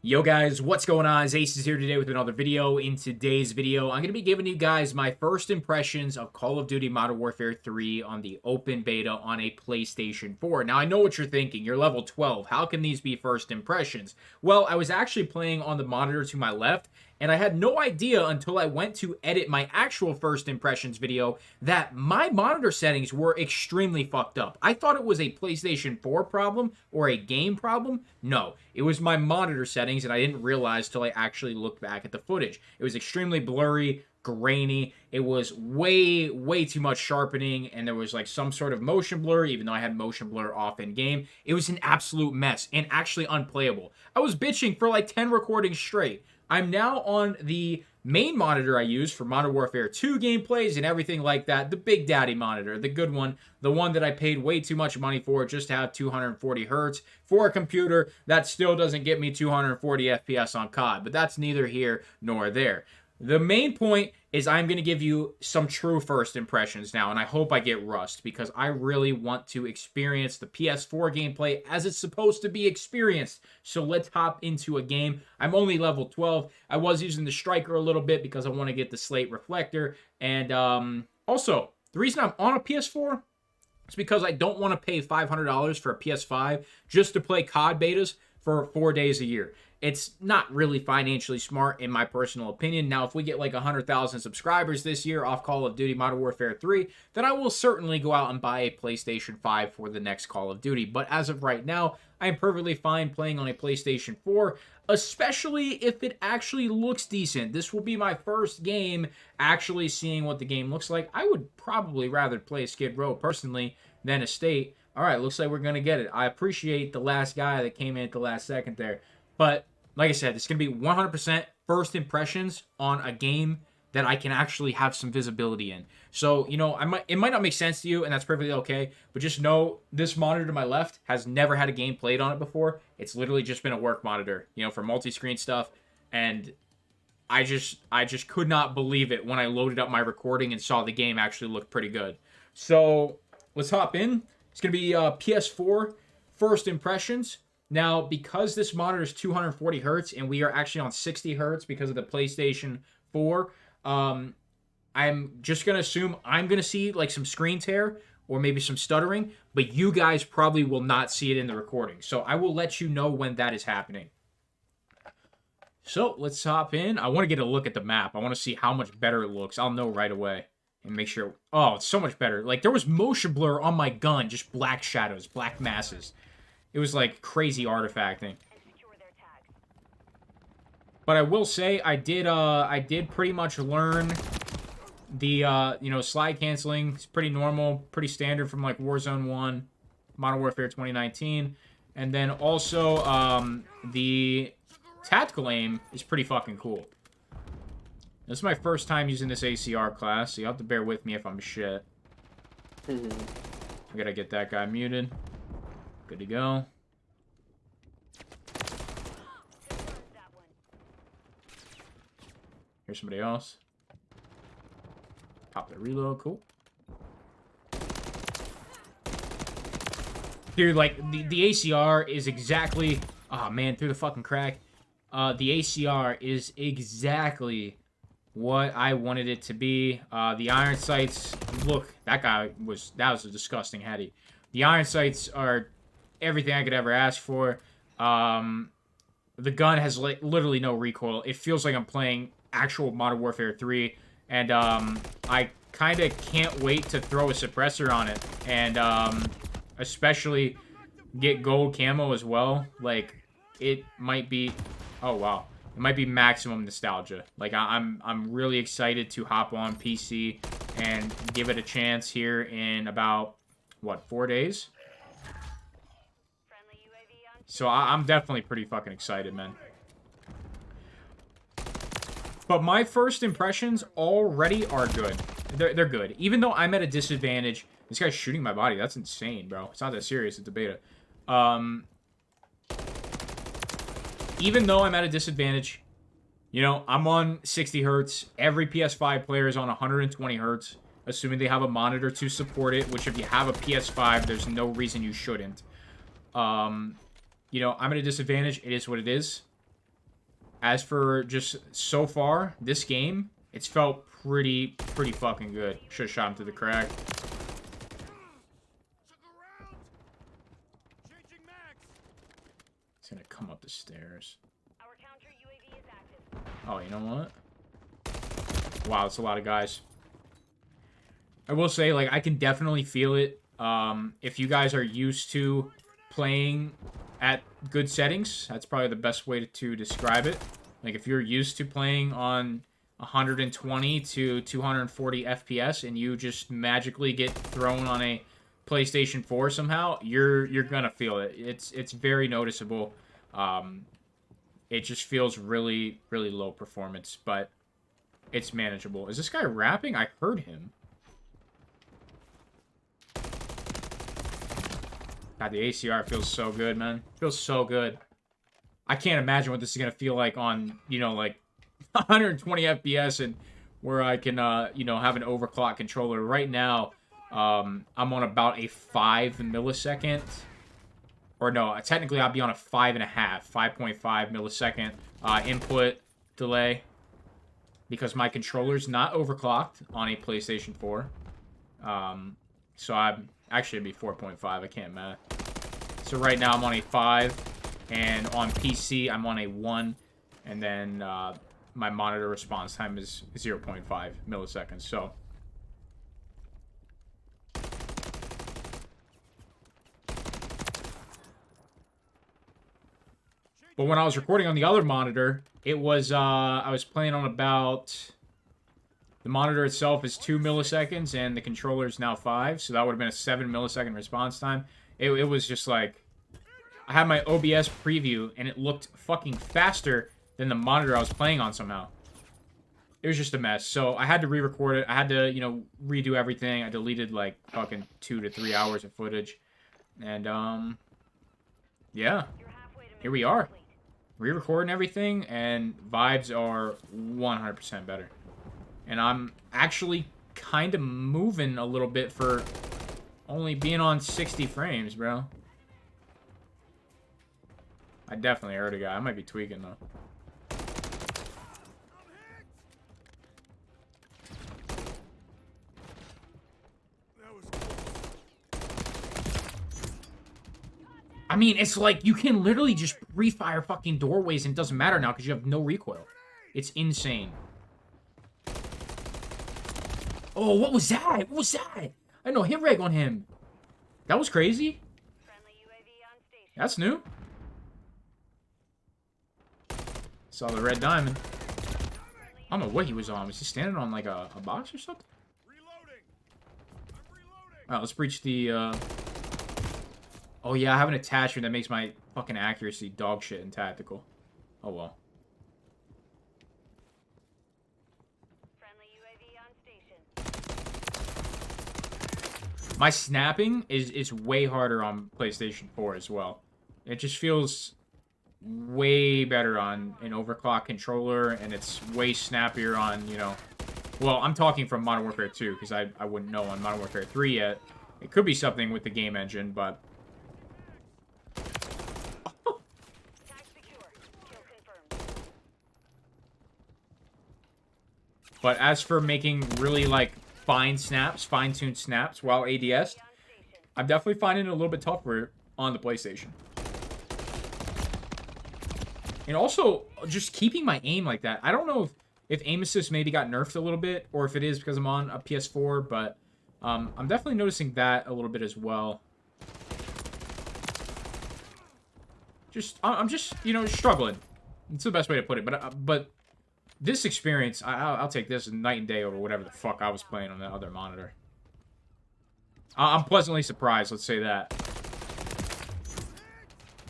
Yo guys, what's going on? Ace is here today with another video. In today's video, I'm going to be giving you guys my first impressions of Call of Duty Modern Warfare 3 on the open beta on a PlayStation 4. Now, I know what you're thinking. You're level 12. How can these be first impressions? Well, I was actually playing on the monitor to my left, and I had no idea until I went to edit my actual first impressions video that my monitor settings were extremely fucked up. I thought it was a PlayStation 4 problem or a game problem. No, it was my monitor settings, and I didn't realize till I actually looked back at the footage. It was extremely blurry, grainy. It was way too much sharpening, and there was like some sort of motion blur, even though I had motion blur off in game. It was an absolute mess and actually unplayable. I was bitching for like 10 recordings straight. I'm now on the main monitor I use for Modern Warfare 2 gameplays and everything like that. The Big Daddy monitor, the good one, the one that I paid way too much money for just to have 240 hertz for a computer that still doesn't get me 240 FPS on COD, but that's neither here nor there. The main point is I'm going to give you some true first impressions now, and I hope I get Rust, because I really want to experience the PS4 gameplay as it's supposed to be experienced. So let's hop into a game. I'm only level 12. I was using the Striker a little bit because I want to get the Slate Reflector, and also, the reason I'm on a PS4 is because I don't want to pay $500 for a PS5 just to play COD betas for 4 days a year. It's not really financially smart, in my personal opinion. Now, if we get like 100,000 subscribers this year off Call of Duty Modern Warfare 3, then I will certainly go out and buy a PlayStation 5 for the next Call of Duty. But as of right now, I am perfectly fine playing on a PlayStation 4, especially if it actually looks decent. This will be my first game actually seeing what the game looks like. I would probably rather play Skid Row personally than Estate. All right, looks like we're going to get it. I appreciate the last guy that came in at the last second there. But like I said, it's going to be 100% first impressions on a game that I can actually have some visibility in. So, you know, it might not make sense to you, and that's perfectly okay, but just know this monitor to my left has never had a game played on it before. It's literally just been a work monitor, you know, for multi-screen stuff, and I just could not believe it when I loaded up my recording and saw the game actually look pretty good. So, let's hop in. It's going to be PS4 first impressions. Now, because this monitor is 240 hertz and we are actually on 60 hertz because of the PlayStation 4, I'm just going to assume I'm going to see like some screen tear or maybe some stuttering, but you guys probably will not see it in the recording. So I will let you know when that is happening. So let's hop in. I want to get a look at the map. I want to see how much better it looks. I'll know right away and make sure. Oh, it's so much better. Like, there was motion blur on my gun, just black shadows, black masses. It was like crazy artifacting. But I will say I did pretty much learn the you know, slide canceling. It's pretty normal, pretty standard from like Warzone 1, Modern Warfare 2019. And then also the tactical aim is pretty fucking cool. This is my first time using this ACR class, so you have to bear with me if I'm shit. I gotta get that guy muted. Good to go. Here's somebody else. Pop the reload. Cool. Dude, like, the ACR is exactly... Oh, man, through the fucking crack. The ACR is exactly what I wanted it to be. The iron sights... Look, that was a disgusting heady. The iron sights are everything I could ever ask for. The gun has like literally no recoil. It feels like I'm playing actual Modern Warfare 3, and I kind of can't wait to throw a suppressor on it, and especially get gold camo as well. Like, it might be, oh wow, it might be maximum nostalgia. Like, I'm really excited to hop on PC and give it a chance here in about, what, 4 days? So I'm definitely pretty fucking excited, man. But my first impressions already are good. They're good. Even though I'm at a disadvantage. This guy's shooting my body. That's insane, bro. It's not that serious. It's a beta. Even though I'm at a disadvantage, you know, I'm on 60 hertz. Every PS5 player is on 120 hertz, assuming they have a monitor to support it, which if you have a PS5, there's no reason you shouldn't. You know, I'm at a disadvantage. It is what it is. as for just so far, this game, it's felt pretty fucking good. Should have shot him through the crack. He's gonna come up the stairs. Oh, you know what? Wow, it's a lot of guys. I will say, like, I can definitely feel it. If you guys are used to playing at good settings, that's probably the best way to describe it. Like, if you're used to playing on 120 to 240 FPS and you just magically get thrown on a PlayStation 4 somehow, you're gonna feel it. It's very noticeable. It just feels really low performance, but it's manageable. Is this guy rapping? I heard him. God, the ACR feels so good, man. Feels so good. I can't imagine what this is gonna feel like on, you know, like 120 FPS and where I can, you know, have an overclock controller. Right now, I'm on about a 5 millisecond. Or no, technically I'll be on a 5.5, 5.5 millisecond input delay. Because my controller's not overclocked on a PlayStation 4. So I'm... Actually, it'd be 4.5. I can't math. So right now I'm on a 5. And on PC, I'm on a 1. And then my monitor response time is 0.5 milliseconds. So... But when I was recording on the other monitor, it was, I was playing on about... The monitor itself is 2 milliseconds, and the controller is now 5, so that would have been a 7 millisecond response time. It was just like... I had my OBS preview, and it looked fucking faster than the monitor I was playing on somehow. It was just a mess. So I had to re-record it. I had to, you know, redo everything. I deleted, like, fucking 2 to 3 hours of footage. And, yeah. Here we are. Re-recording everything, and vibes are 100% better. And I'm actually kind of moving a little bit for only being on 60 frames, bro. I definitely heard a guy. I might be tweaking, though. I mean, it's like you can literally just refire fucking doorways and it doesn't matter now because you have no recoil. It's insane. Oh, what was that? What was that? I know hit reg on him. That was crazy. That's new. Saw the red diamond. I don't know what he was on. Was he standing on like a box or something? Alright, let's breach the Oh yeah, I have an attachment that makes my fucking accuracy dog shit in tactical. Oh well. My snapping is way harder on PlayStation 4 as well. It just feels way better on an overclock controller, and it's way snappier on, you know... Well, I'm talking from Modern Warfare 2, because I wouldn't know on Modern Warfare 3 yet. It could be something with the game engine, but... But as for making really, like, fine snaps, fine-tuned snaps while ADS, I'm definitely finding it a little bit tougher on the PlayStation. And also, just keeping my aim like that. I don't know if aim assist maybe got nerfed a little bit, or if it is because I'm on a PS4, but I'm definitely noticing that a little bit as well. I'm just, you know, struggling. It's the best way to put it, but this experience, I'll take this night and day over whatever the fuck I was playing on the other monitor. I'm pleasantly surprised, let's say that.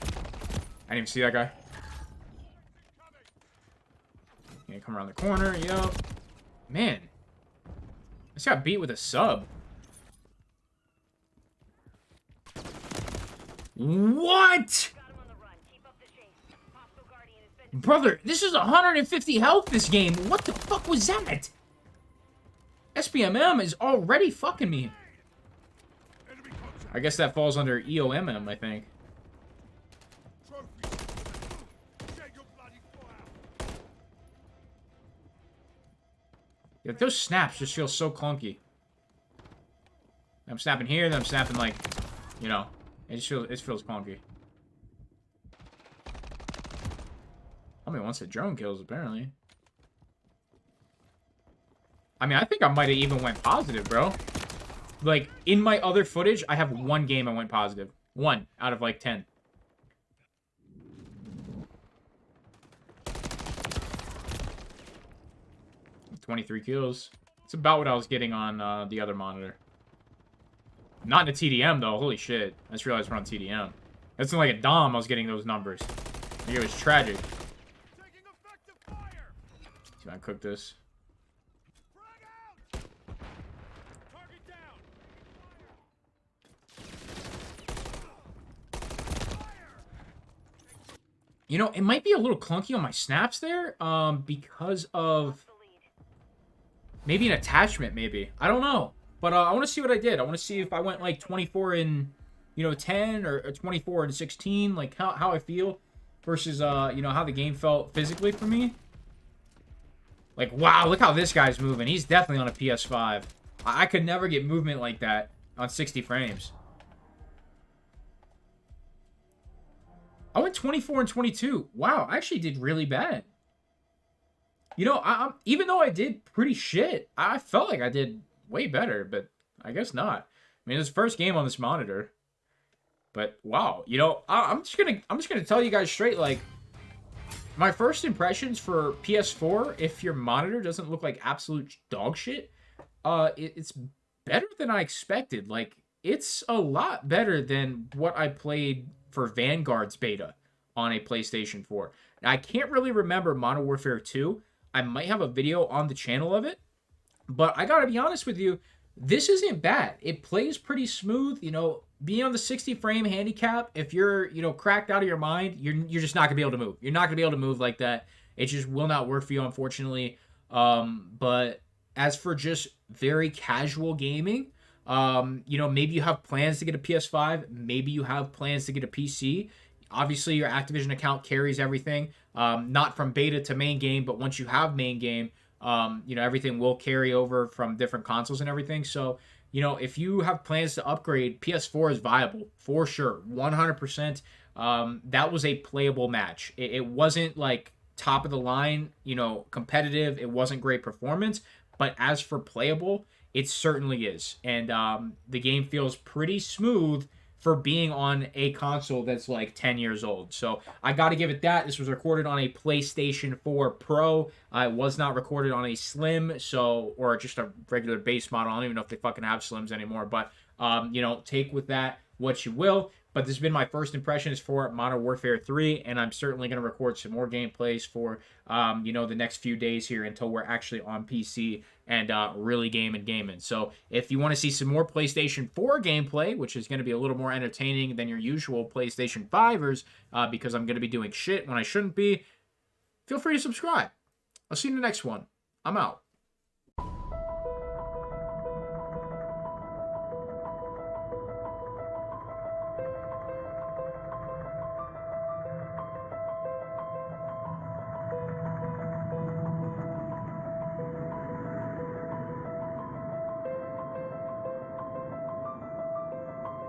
I didn't even see that guy. Yeah, come around the corner, yup. Man. I just got beat with a sub. What? Brother, this is 150 health this game. What the fuck was that? SPMM is already fucking me. I guess that falls under EOMM, I think. Yeah, those snaps just feel so clunky. I'm snapping here, then I'm snapping like, you know, it feels clunky. I mean, once the drone kills, apparently. I mean, I think I might have even went positive, bro. Like, in my other footage, I have one game I went positive. 1 out of, like, 10. $23 kills. It's about what I was getting on the other monitor. Not in a TDM, though. Holy shit. I just realized we're on TDM. That's in, like, a DOM I was getting those numbers. Like, it was tragic. See if I can cook this. You know, it might be a little clunky on my snaps there, because of maybe an attachment, maybe. I don't know. But I want to see what I did. I want to see if I went like 24 and, 10 or 24 and 16, like how I feel versus, how the game felt physically for me. Like, wow, look how this guy's moving. He's definitely on a PS5. I could never get movement like that on 60 frames. I went 24 and 22. Wow, I actually did really bad. You know, I'm even though I did pretty shit, I felt like I did way better, but I guess not. I mean, it's the first game on this monitor. But wow, I'm just gonna tell you guys straight, like, my first impressions for PS4, if your monitor doesn't look like absolute dog shit, it's better than I expected. Like, it's a lot better than what I played for Vanguard's beta on a PlayStation 4. Now, I can't really remember Modern Warfare 2. I might have a video on the channel of it, but I gotta be honest with you, this isn't bad. It plays pretty smooth. Being on the 60 frame handicap, if you're, cracked out of your mind, you're just not gonna be able to move. You're not gonna be able to move like that. It just will not work for you, unfortunately. But as for just very casual gaming, maybe you have plans to get a PS5, maybe you have plans to get a PC. Obviously, your Activision account carries everything, not from beta to main game, but once you have main game, everything will carry over from different consoles and everything. So, if you have plans to upgrade, PS4 is viable for sure, 100%. That was a playable match. It wasn't like top of the line, competitive. It wasn't great performance, but as for playable, it certainly is. And the game feels pretty smooth for being on a console that's like 10 years old. So I got to give it that. This was recorded on a PlayStation 4 Pro. It was not recorded on a Slim, or just a regular base model. I don't even know if they fucking have Slims anymore. But, take with that what you will. But this has been my first impressions for Modern Warfare 3, and I'm certainly going to record some more gameplays for, the next few days here until we're actually on PC and really gaming. So if you want to see some more PlayStation 4 gameplay, which is going to be a little more entertaining than your usual PlayStation 5ers, because I'm going to be doing shit when I shouldn't be, feel free to subscribe. I'll see you in the next one. I'm out.